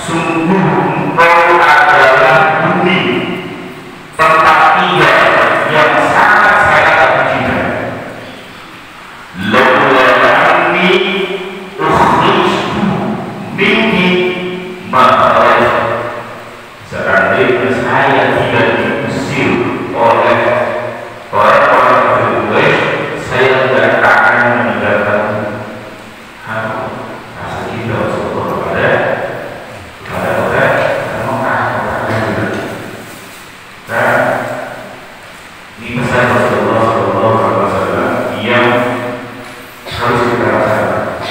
Sungguh engkau adalah bumi, tetapi ya Ini pesan Rasulullah SAW yang harus kita rasakan,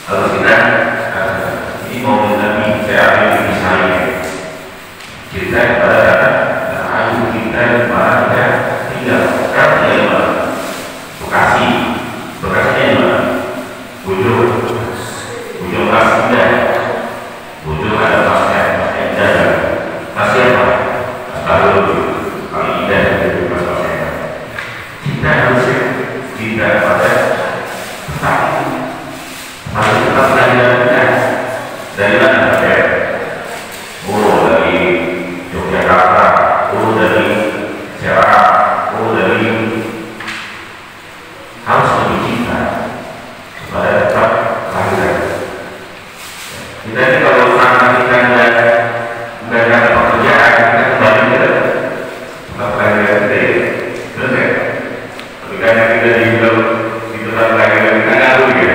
harus kita rasakan. Ini momen Nabi, saya ambil di saya. Kita kepada ayu kita kepada tinggal sekarang dia mana? Bekasi, Bekasinya di mana? Bujur Mas Indah, Bujur ada Mas Indah, Mas siapa? Mas Baru, kalau Indah itu Mas Indah. Kita harus kita pada tapi tetap belajar kita dari mana saja. Oh dari Yogyakarta, oh dari Serang, oh dari harus lebih cinta supaya tetap belajar. Kita ini kalau karena kita nggak ada pekerjaan, kita kembali ke tempat belajar kita, benar nggak? Tapi karena kita di tempat belajar kita nggak tahu ya.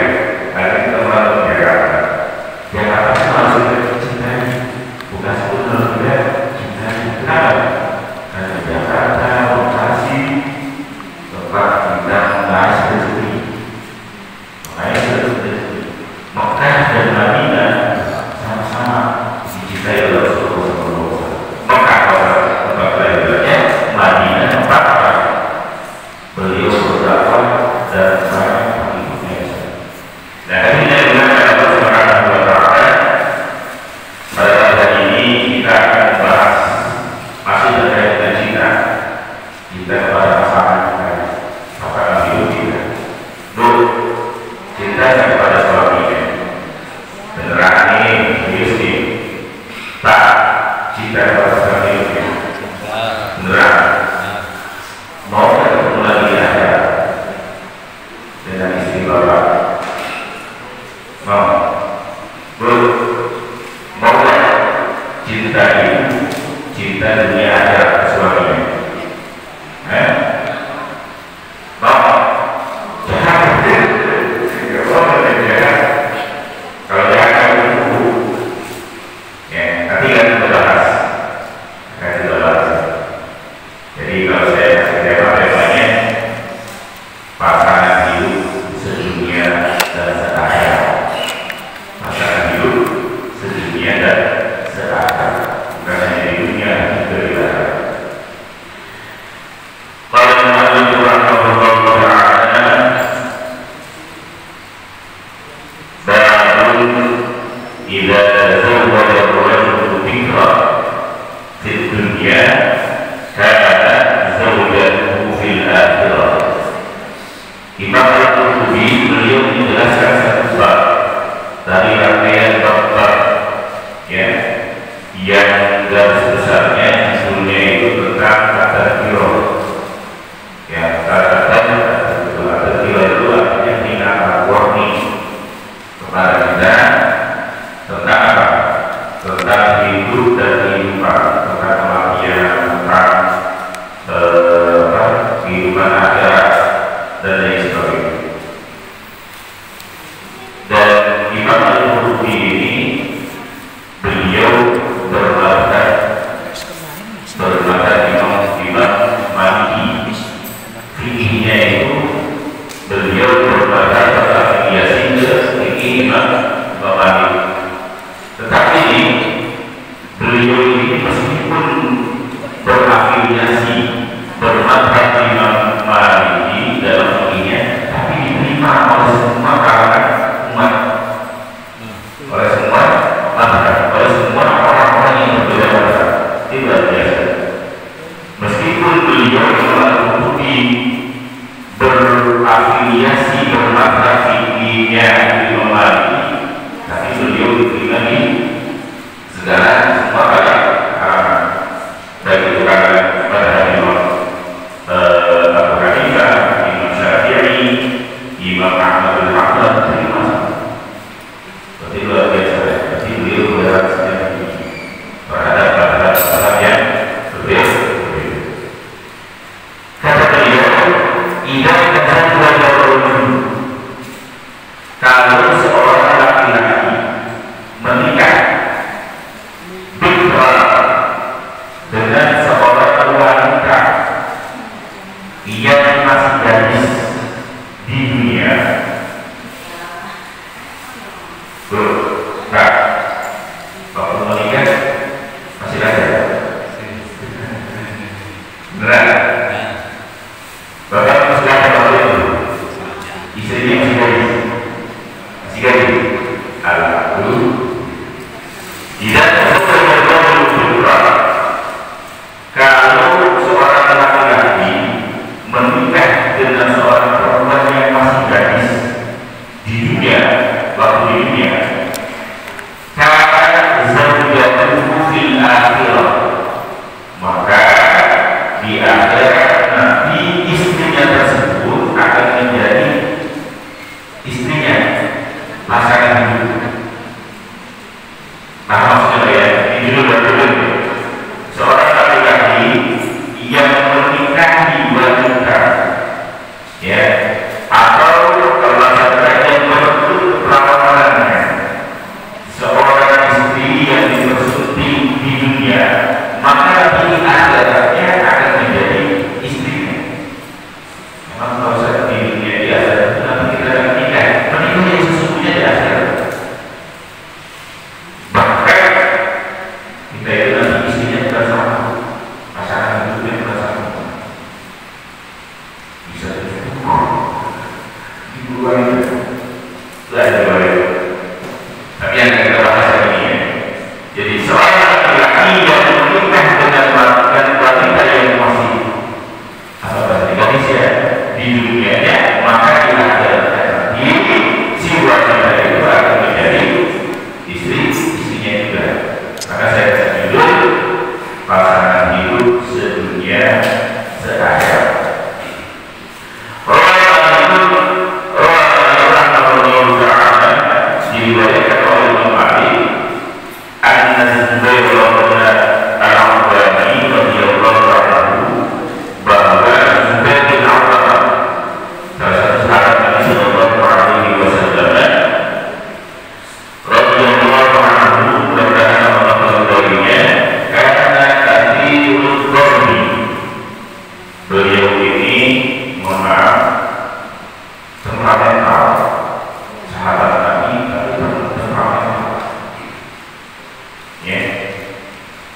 Karena kita merasa Jakarta, Jakarta harus kita cintai, bukan sepenuhnya kita cintai. Kenapa? Karena Jakarta lokasi tempat kita membahas rezeki. Makanya rezeki Mekah dan Madinah sama-sama dicintai oleh Rasulullah SAW. Mekah tempat belajarnya, Madinah tempat apa? Beliau berdakwah dan banyak pengikutnya. Nah, ini saya mengatakan Allah Subhanahu wa Ta'ala. Pada saat ini kita akan bahas masih terkait dengan cinta kita kepada pasangan kita, pasangan hidup kita. Cinta kepada suaminya. Beneran nih, serius nih. Tak cinta kepada suami hidupnya. Beneran. Mau ketemu lagi ada dengan istri bapak. Mau cinta ibu, cinta dunia akhirat ke suaminya. Mau kalau jangan ibu, ya nanti kan kita bahas. Jadi kalau saya kasih tema-temanya pasangan hidup sedunia dan seakhirat. Pasangan hidup sedunia dan seakhirat, bukan hanya di dunia, juga di akhirat. Qala Nabi sallallahu alaihi wasallam, idza tazawwaja ar-rajulu bikra fid dunya kana zawjatuhu fil akhirah. Imam Al-Qurtubi beliau menjelaskan satu bab dari rangkaian bab-bab ya yang garis besarnya judulnya itu tentang kata kiro. Ya kata kiro itu artinya peringatan, warning kepada kita tentang apa? Tentang hidup dan kehidupan, tentang kematian, tentang kehidupan akhirat dan lain sebagainya. Dan Imam Al-Qurtubi ini beliau bermadzhab Imam Maliki. Fikihnya itu beliau bermadzhab terafiliasi ke fikih Imam Maliki. Tetapi beliau ini meskipun berafiliasi bermadzhab Imam Maliki dalam fikihnya, tapi diterima oleh semua kalangan umat, oleh semua mazhab, oleh semua orang-orang yang berbeda mazhab. Itu luar biasa. Meskipun beliau Al-Qurtubi berafiliasi bermadzhab fikihnya Imam Maliki, tapi beliau diterima di segala semua kalangan, baik itu kalangan mazhab Imam Abu Hanifah, Imam Syafi'i, Imam Ahmad bin Hanbal, berarti luar biasa. Berarti beliau berhasil terhadap mazhab yang berbeda. Kata beliau, idza tazawwaja ar-rajul, kalau seorang laki-laki menikah bikra dengan seorang wanita yang masih gadis di dunia. Kak, waktu menikah masih ada? Beneran? Bahkan masih ada waktu itu istrinya masih gadis. Masih gadis. Alhamdulillah. Tidak kalau seorang laki-laki menikah dengan seorang perempuan yang masih gadis di dunia, waktu di dunia, karena zaujatuhu fil akhirah, maka di akhirat nanti istrinya tersebut akan menjadi istrinya, pasangan hidup. Nah, maksudnya ya, ini dulu seorang laki-laki yang menikahi wanita, ya, atau kalau yang merekrut perawatannya, seorang istri yang dibersuti di dunia, maka di akhiratnya akan menjadi istrinya. Memang kalau saya di dunia di akhirat, nanti kita akan menikah yang sesungguhnya di akhirat. Bahkan kita itu nanti istrinya bukan sama, pasangan hidupnya bukan sama, bisa dibuang itu belajar baik. Tapi yang kita bahas hari ini ya, jadi seorang laki-laki yang menikah dengan wanita yang masih gadis ya di dunianya, maka di akhiratnya nanti si wanita itu akan menjadi istrinya juga. Maka saya kasih judul pasangan hidup sedunia seakhirat. Orang diriwayatkan oleh Imam Malik, An-Zubair bin Al-Awwami radhiyallahu anhu, bahwa Zubair bin Al-Awwam, salah satu sahabat Nabi sallallahu alaihi wasallam, radhiyallahu anhu, mudah-mudahan Allah meridhoinya, karena kathirul dharbi, beliau ini mohon maaf temperamental, sahabat Nabi tapi temperamental, ya.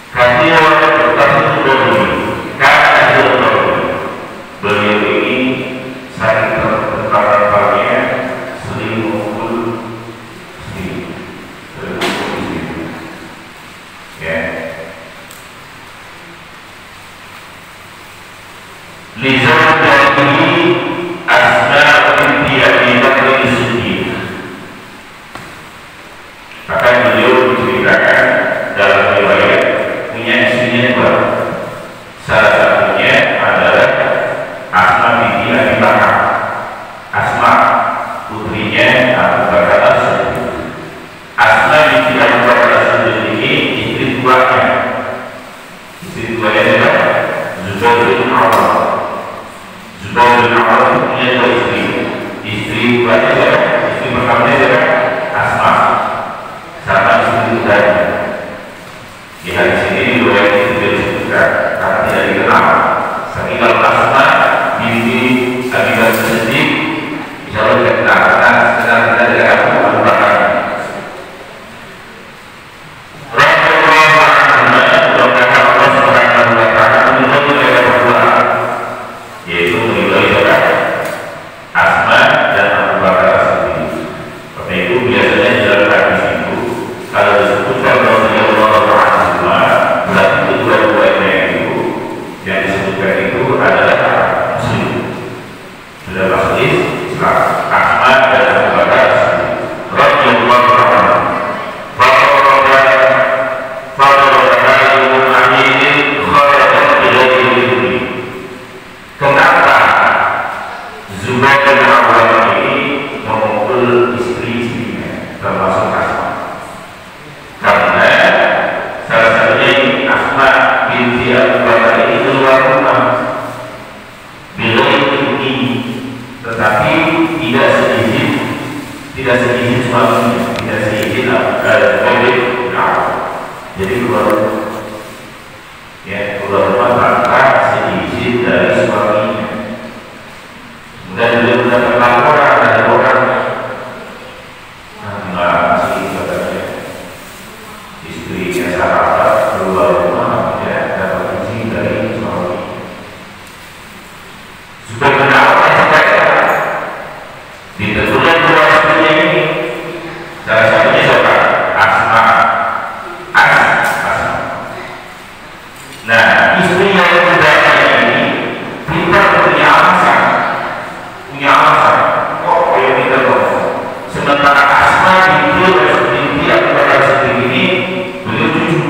Kathirul dharbi, beliau ini saking temperamentalnya sering mengumpul istri, ya. Lizawjatihi Asma binti Abi Bakr as-Siddiq. Maka beliau diceritakan dalam riwayat punya istrinya dua. Salah satunya adalah Asma binti Abi Bakar. Asma putrinya Abu Bakar as-Siddiq. Asma binti Abu Bakar as-Siddiq ini istri duanya. Istri duanya adalah Zubair bin Awwam. Zubair bin Awwam punya dua istri. Istri duanya adalah, istri pertamanya adalah Asma, sama istri duanya. Di hadis ini dua yang tidak disebutkan karena tidak dikenal. Tapi kalau Asma binti Abi Bakar as-Siddiq, insya Allah kita kenal karena sekarang kita tidak Abu Bakar. Yaitu menilai saudara Asma dan Abu Bakar as-Siddiq. Karena itu biasanya di dalam hadis itu kalau disebutkan Rasulullah SAW, berarti kedua-duanya itu yang disebutkan itu adalah Muslim, sudah masuk Islam. Asma dan Abu Bakar as-Siddiq radhiyallahu anhu. Kenapa Zubair bin Awwam ini memukul istri-istrinya termasuk Asma? Karena salah satunya Asma binti Abu Bakar ini keluar rumah bila ini, tetapi tidak seizin suaminya, tidak seizin Zubair bin Awwam. Jadi keluar rumah, ya, keluar rumah tanpa seizin dari suaminya. dapat laporan ada orang masih katanya istrinya sahabat keluar rumah ya dapat izin dari suami sudah menawar supaya ditentukan dua istrinya ini salah satunya siapa? Asma. Nah, istri yang mudanya ini pintar punya alasan kok yang pintar kok sementara Asma binti kepada istri ini beliau jujur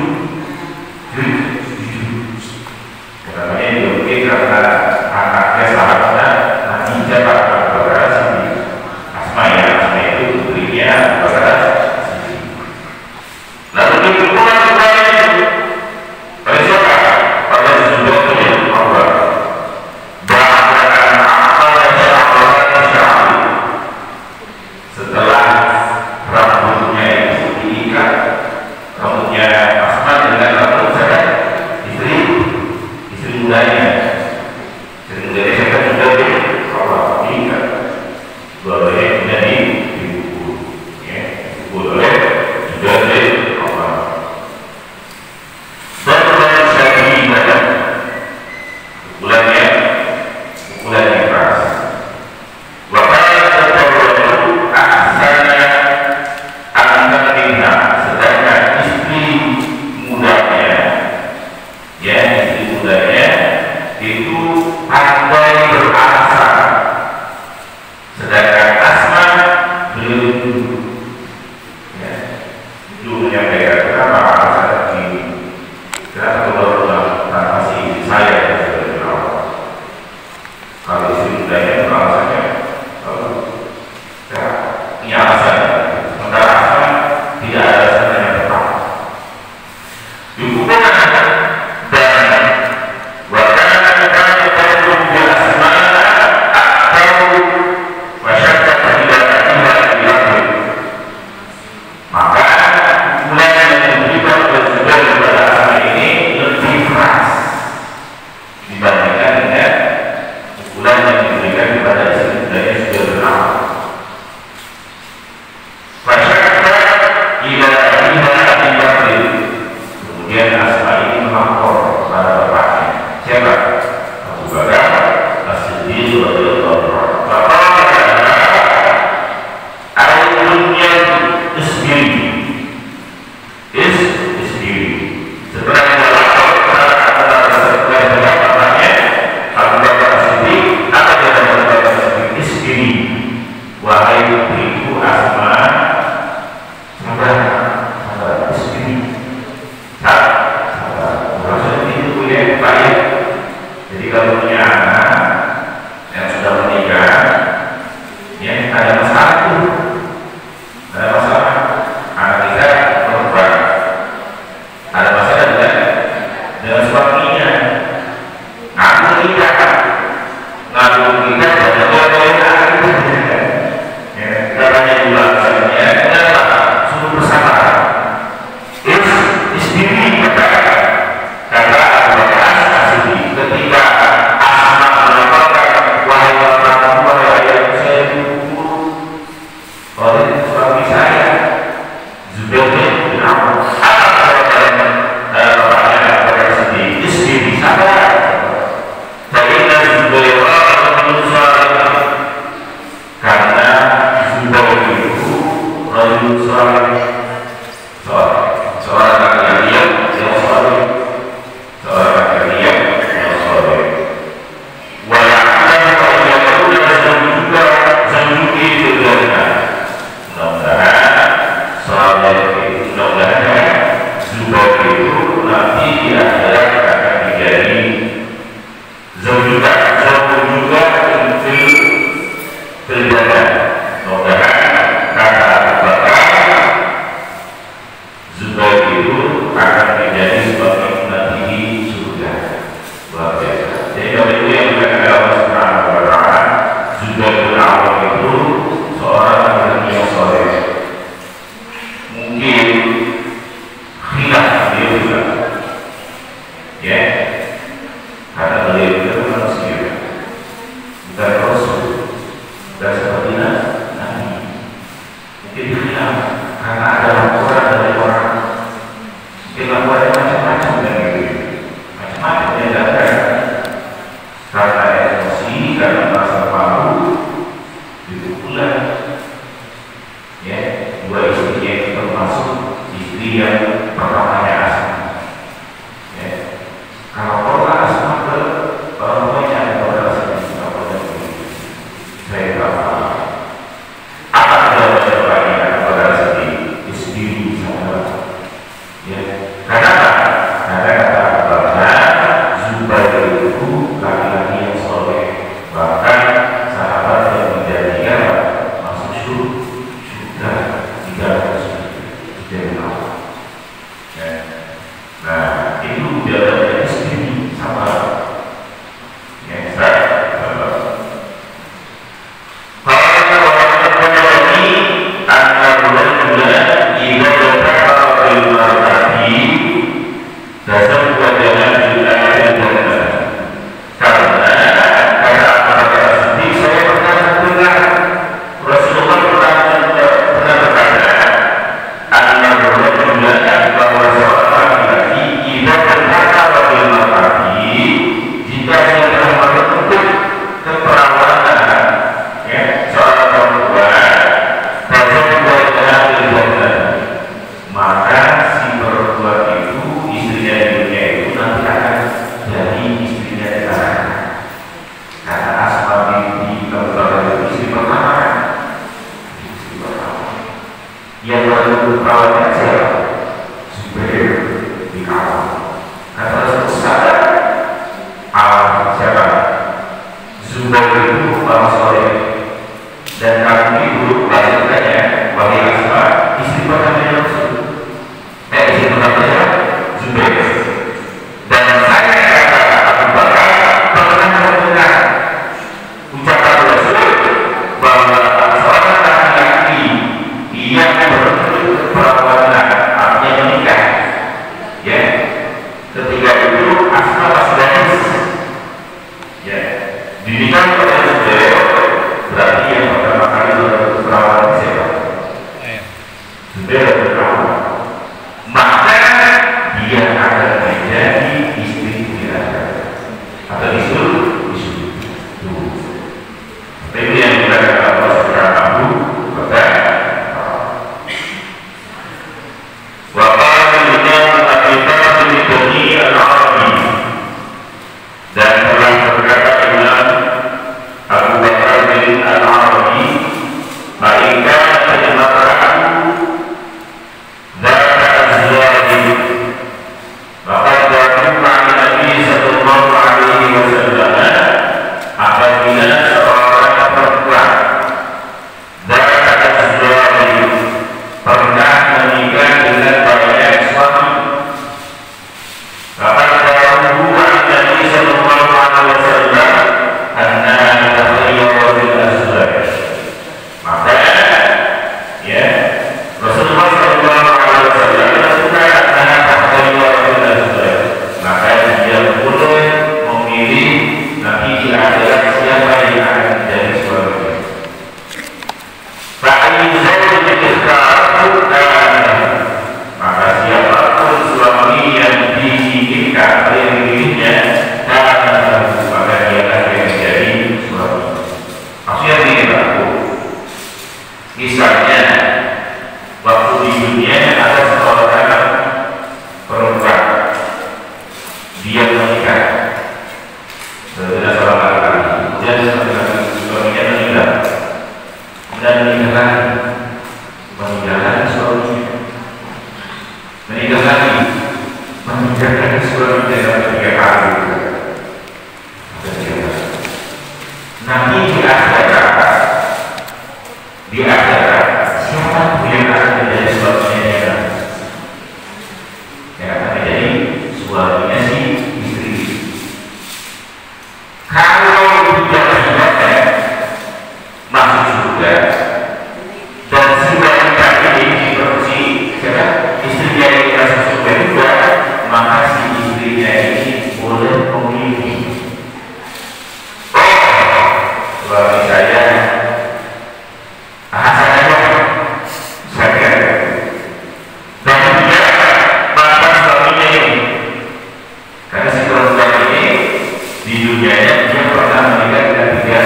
katanya dia mungkin karena anaknya sahabatnya nanti siapa kepada Siti Asma ya, Asma itu istrinya kepada Siti lalu dikumpulkan kepada itu pada siapa? Pada Zubair Allah setelah rambutnya itu diikat rambutnya Asma dengan rambut saya istri mudanya siapa Zubair Allah diikat dua-duanya menjadi dipukul ya dipukul oleh Zubair Allah dan pukulannya keras wakanya terlalu asalnya antara sedangkan istri mudanya itu pandai beralasan sedangkan Asma belum ya itu menyampaikan kenapa alasan ini kenapa keluar masih saya kalau istri mudanya alasannya ini alasan sementara Asma tidak ada alasan yang tetap dihubungkan dan bahkan kalau dia Asma atau masyarakat tidak dilakukan maka mulai yang diberikan oleh kepada Asma ini lebih keras dibandingkan dengan pukulan yang diberikan kepada istri mudanya sudah berawal. Masyarakat kemudian Asma ini melapor kepada bapaknya. Siapa? Abu Bakar As-Siddiq radhiyallahu anhu. Bapaknya ayahnya ismiri. Setelah dia lapor kepada bapaknya Abu Bakar As-Siddiq, apa dia kata Abu Bakar As-Siddiq? Ismiri, wahai putriku Asma, sabar, ismiri. Maksudnya itu punya baik. Jadi kalau punya anak yang sudah menikah, ya ada masalah tuh, ada masalah. Anak kita perempuan, ada masalah dengan suaminya. Ngaku nikah katanya juga misalnya kenapa suruh bersabar istri kata Abu Bakar As-Siddiq ketika Asma melaporkan wahai orang tua yang saya dipukul oleh suami saya Zubair bin Awam apa bapaknya Abu Bakar As-Siddiq istri sabar Zubair karena merasa malu, itu pula ya dua istrinya itu termasuk istri yang pertamanya asma. Ya. Kalau orang asma ke orang tuanya ada pada sedih, saya tahu apa ada lagi ada pada sedih istri sama. Ya, karena kata Zubair itu laki-laki yang soleh, bahkan sahabat yang menjadikan masuk surga tidak dari Allah. Nah itu dia dari istri sama yang saya. Kalau orang ini antara bulan ibadah dasar wajahnya juga karena saya pernah mendengar Rasulullah pernah berkata bahwa seorang laki-laki ibadah kata jika dia telah menuntut keperawanan ya seorang perempuan dasar wajahnya maka si perempuan itu istrinya di dunia itu nanti akan jadi istrinya di sana. Kata Asma binti Abubakar itu istri pertama. Yang baru berkawannya siapa? Zubair dikawal. Kata Rasulullah siapa? Zubair itu orang soleh dan kami itu lanjutannya wahai Asma istri pertamanya Rasul. Istri pertamanya Zubair. Dan saya kata Abu Bakar pernah mendengar ucapan Rasul bahwa seorang laki-laki yang berbentuk perawanan artinya menikah, ya, ketika itu Asma masih gadis, ya, dinikah oleh Zubair, berarti yang pertama kali berbentuk perawanan siapa? Zubair berkawan. Maka dia akan menjadi istri dia atau istri itu yang dikatakan Allah secara Abu Bakar dan telah berkata Imam Abu Bakar bin Al-Arabi baikkan penyembaran apabila seorang perempuan pernah menikah dengan banyak suami, maka Nabi sallallahu alaihi wasallam anna takhayyara bil azwaj, maka ya Rasulullah sallallahu alaihi wasallam menentukan anna takhayyara bil azwaj, maka dia boleh memilih nanti di akhirat siapa yang akan menjadi suaminya. Maka siapapun suami yang diinginkan oleh dirinya maka dia akan menjadi suami. Maksudnya begini Pak, misalnya waktu di dunia ada seorang perempuan dia menikah dengan seorang laki-laki, kemudian suaminya meninggal, dan meninggalkan suaminya, meninggalkan suaminya dalam 3 kali. Nanti di akhirat siapa yang akan menjadi suaminya dia? Yang akan menjadi suaminya si istri. Kalau tidak masuk surga dan si wanita ini diproduksi istrinya yang masuk surga juga, maka si istrinya ini boleh memilih, suami saya saya dan dia mantan suaminya ini, karena si perempuan ini di dunianya dia pernah menikah dengan 3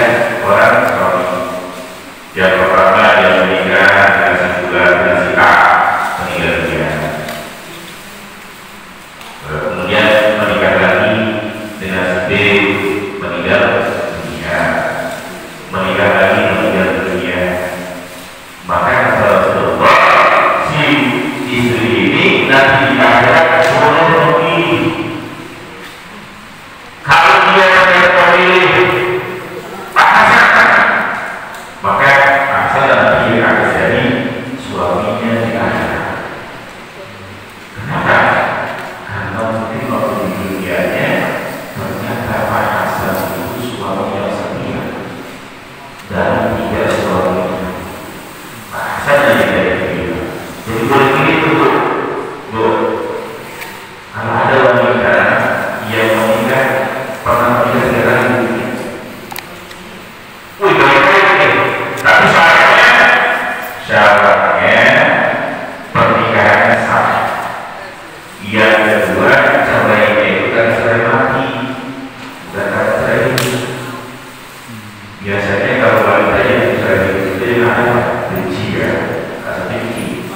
Biasanya kalau wanita yang bisa itu ada benci ya, rasa benci.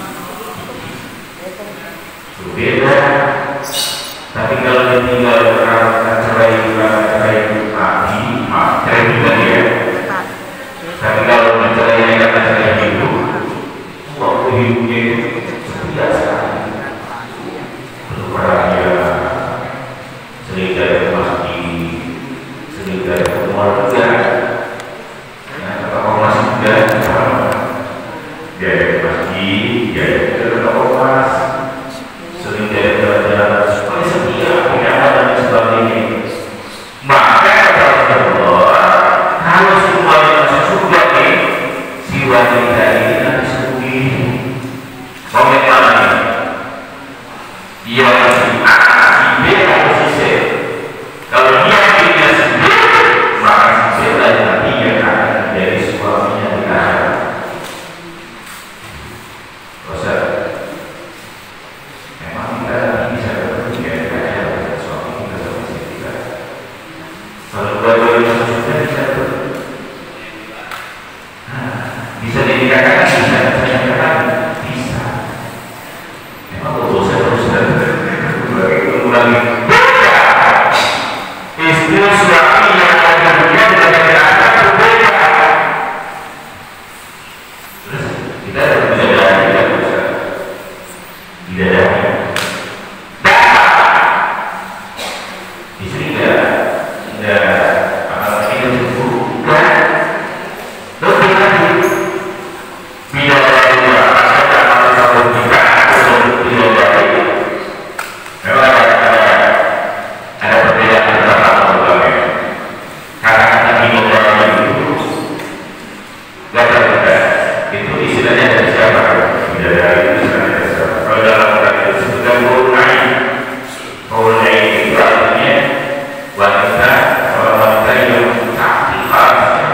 Berbeda. Tapi kalau ditinggal orang cerai mati, cerai juga ya. Tapi kalau mencerai karena cerai hidup, waktu hidupnya itu setia sekali. Berbahagia, sering dari masjid, sering dari keluarga. Kalau masih muda, dia dari masjid, dia dari keluarga, sering dari jalan-jalan, supaya setia, punya dan sebagainya. Maka kalau semuanya masih sudah nih, si wanita ini nanti sendiri. Mau yang mana nih? Dia masih A, si B atau si C? Kalau dia pilih si B, maka si C lagi nanti yang akan menjadi suaminya di akhirat. Bosan. Memang kita bisa bertemu di akhirat dengan suami kita sama istri kita. Kalau dua-duanya sudah bisa bertemu. Bisa dinikahkan, bisa dinikahkan, bisa. Memang bosan terus mengurangi. Istri suami yang akan bekerja dengan akhirat berbeda. Terus kita harus bidadari, tidak bisa bidadari. Istri tidak apa kita cukup kan? Lebih lagi bidadari juga ada satu kita untuk bidadari. Memang ada perbedaan antara keduanya. Karena kata bidadari itu itu istilahnya dari siapa? Bidadari itu istilahnya dari siapa? Kalau dalam Quran itu disebutkan Qur'an. Qur'an itu artinya wanita, seorang wanita yang sakti harusnya.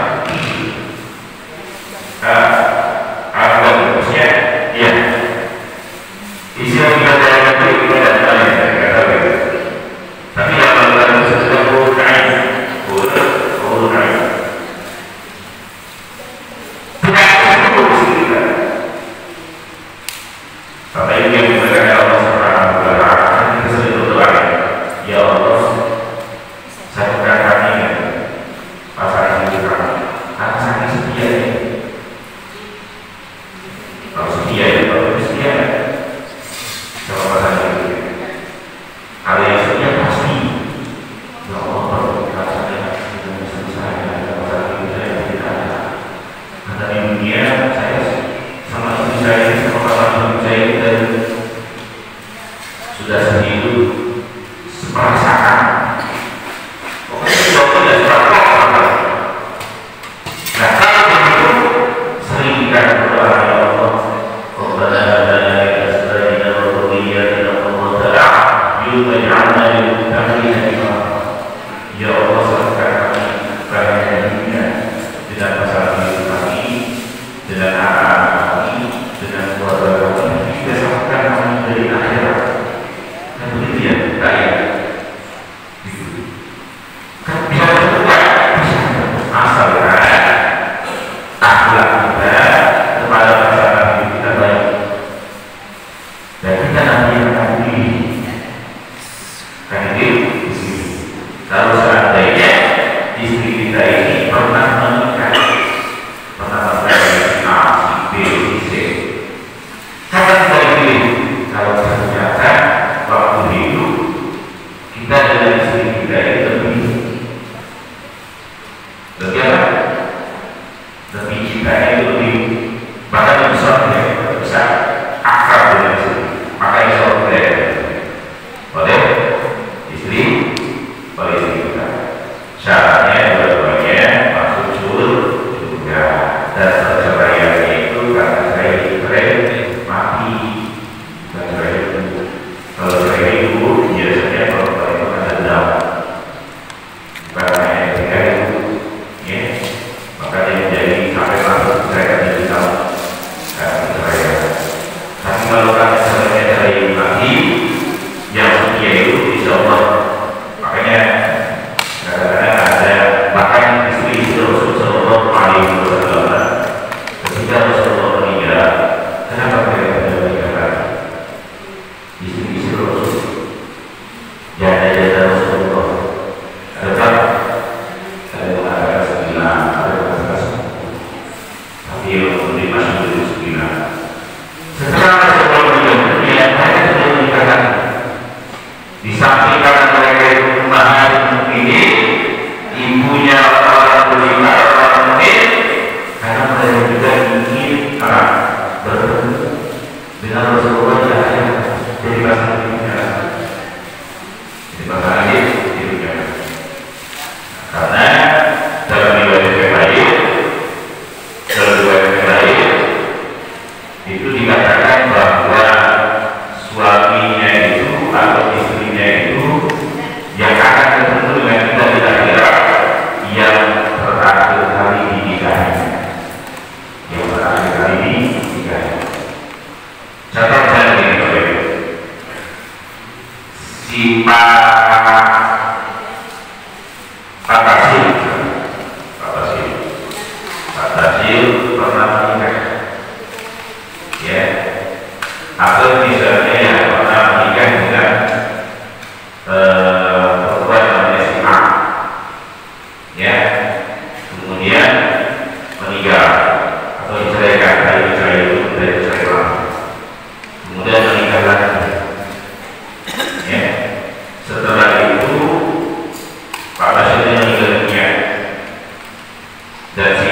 Apa bagusnya? Iya. Istilah bidadari itu ibadah lain, saya kata begitu. Tapi yang Quran itu disebutkan Qur'an. Qur'an. Bapak Ibu yang dimuliakan Allah Subhanahu wa Ta'ala, kita sering berdoa, ya Allah, satukan kami dengan pasangan hidup kami, karena sangat setia ya. Kalau setia ya, kalau setia sama pasangan hidup. Kalau yang setia pasti, ya Allah, rasanya tidak bisa saya, pasangan hidup saya tidak ada. Karena di dunia saya sama istri saya, sama pasangan hidup saya dan sudah sehidup seperasaan. Pokoknya tidak seperasaan. Nah kalau begitu sering kita berdoa ya Allah, Rabbana lana asra'ina wa dhurriyyatina qurrata a'yun waj'alna lil muttaqina imama. Ya Allah, serahkan kami bahagia dunia dengan pasangan hidup kami, dengan anak-anak kami, dengan keluarga kami, juga serahkan kami dari akhirat. Kan begitu ya, kaya. Kan bisa berubah, bisa asalkan akhlak kita kepada pasangan hidup kita baik. Dan kita nanti akan pilih. Kan itu istri. Kalau seandainya istri kita ini pernah menikah, pernah menikah A, B, C, kapan kita pilih? Kalau ternyata waktu hidup kita dengan istri kita ini lebih apa? Lebih cinta itu lebih bahkan lebih besar ya, bisa akrab dengan istri. Maka insya Allah boleh istri kita. Syaratnya dua-duanya masuk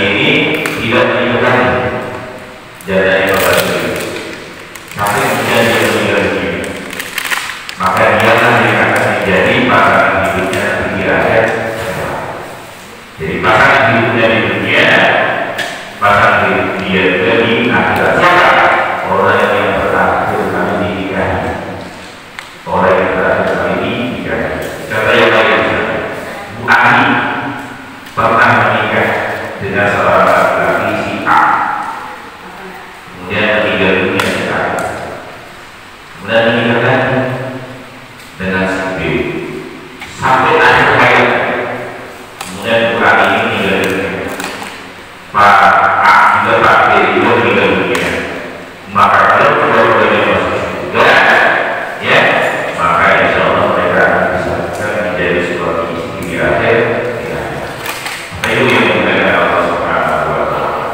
ini tidak menyukai janda yang berbagi, tapi kemudian dia meninggal dunia, maka dia akan menjadi pasangan hidupnya di akhir. Jadi pasangan hidupnya di dunia, pasangan hidup dia juga di akhirat. Siapa? Orang yang terakhir kali dinikahi, orang yang terakhir kali dinikahi. Contoh yang lain, Bu Ani pernah menikah dengan seorang laki-laki si A, kemudian meninggal dunia si A, kemudian menikah lagi dengan si B sampai akhir hayat. Kemudian Bu Ani ini meninggal dunia, Pak A juga Pak B juga meninggal dunia. Maka kalau kedua-duanya masuk surga, ya, maka insya Allah mereka akan bisa menjadi seperti istri di akhir. Itu yang dimuliakan Allah Subhanahu wa Ta'ala.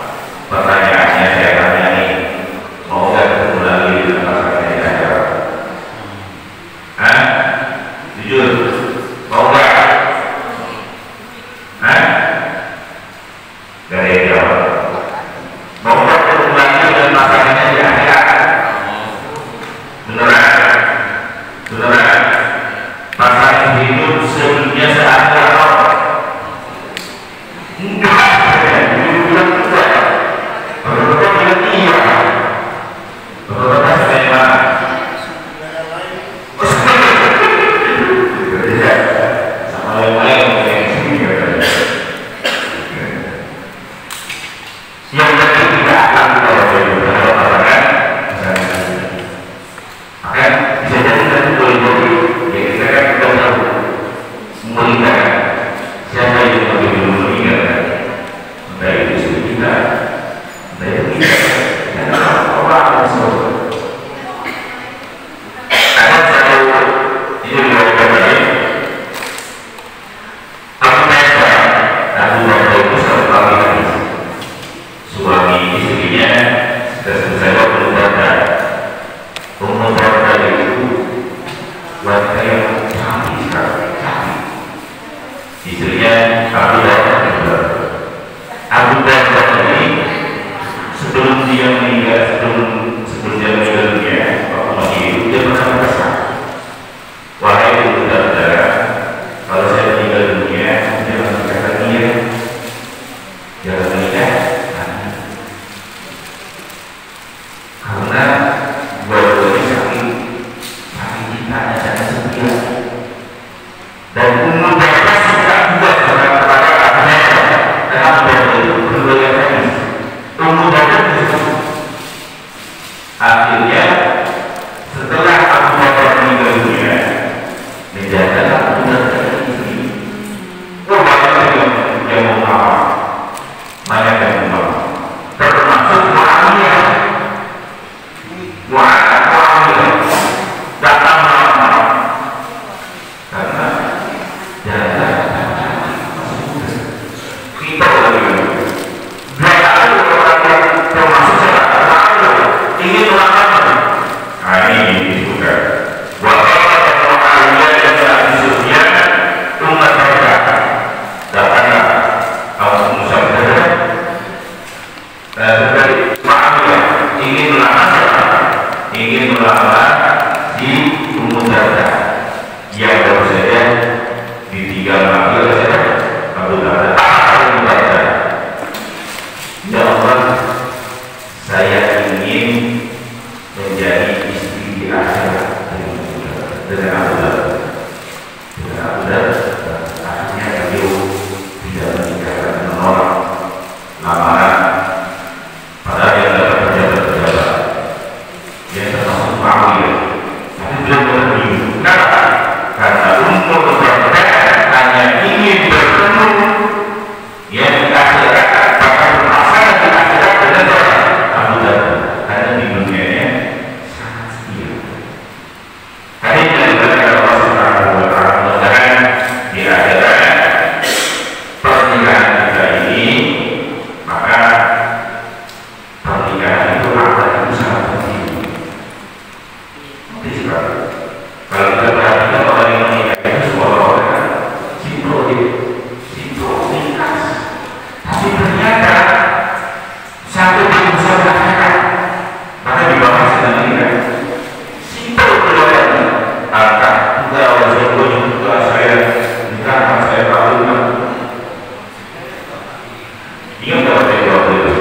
Ingat nggak waktu itu?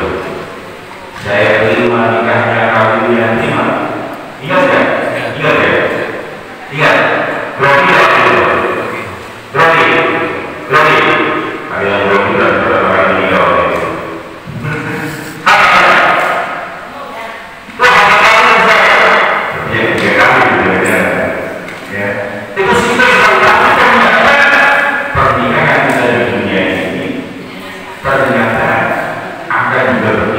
Saya terima nikahnya kawin Yanti mah. Ingat nggak? Ingat ya? Ingat. Rocky waktu itu. Rocky. Ada yang Rocky dan beberapa kali nikah waktu itu. Ternyata akan juga